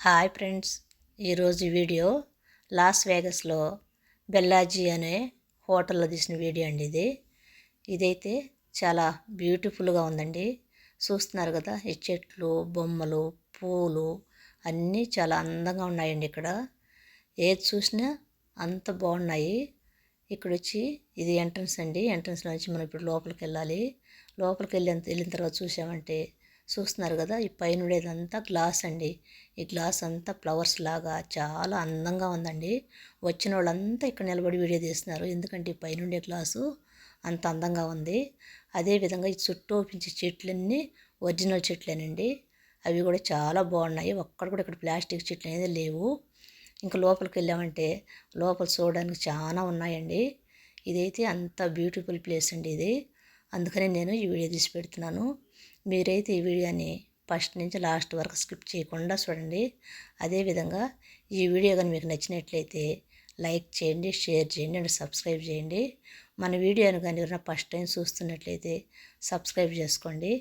Hi friends, ఈరోజు video loss వేగస్లో బెల్లాజీ అనే హోటల్లో తీసిన వీడియో అండి. ఇదైతే చాలా బ్యూటిఫుల్గా ఉందండి. చూస్తున్నారు కదా, ఈ చెట్లు, బొమ్మలు, పూలు అన్నీ చాలా అందంగా ఉన్నాయండి. ఇక్కడ ఏది చూసినా అంత బాగున్నాయి. ఇక్కడ వచ్చి ఇది ఎంట్రన్స్ అండి. ఎంట్రన్స్లో నుంచి మనం ఇప్పుడు లోపలికి వెళ్ళాలి. లోపలికి వెళ్ళిన తర్వాత చూసామంటే చూస్తున్నారు కదా, ఈ పైన ఉండేదంతా గ్లాస్ అండి. ఈ గ్లాస్ అంతా ఫ్లవర్స్ లాగా చాలా అందంగా ఉందండి. వచ్చిన వాళ్ళంతా ఇక్కడ నిలబడి వీడియో తీస్తున్నారు, ఎందుకంటే ఈ పైన ఉండే గ్లాసు అంత అందంగా ఉంది. అదేవిధంగా ఈ చుట్టూ పెంచే చెట్లన్నీ ఒరిజినల్ చెట్లేనండి. అవి కూడా చాలా బాగున్నాయి. ఒక్కడ కూడా ఇక్కడ ప్లాస్టిక్ చెట్లు అనేది లేవు. ఇంకా లోపలికి వెళ్ళామంటే లోపల చూడడానికి చాలా ఉన్నాయండి. ఇదైతే అంత బ్యూటిఫుల్ ప్లేస్ అండి ఇది. అందుకని నేను ఈ వీడియో తీసి పెడుతున్నాను. మీరైతే ఈ వీడియోని ఫస్ట్ నుంచి లాస్ట్ వరకు స్కిప్ చేయకుండా చూడండి. అదేవిధంగా ఈ వీడియో కానీ మీకు నచ్చినట్లయితే లైక్ చేయండి, షేర్ చేయండి అండ్ సబ్స్క్రైబ్ చేయండి. మన వీడియోని కానీ ఎవరైనా ఫస్ట్ టైం చూస్తున్నట్లయితే సబ్స్క్రైబ్ చేసుకోండి.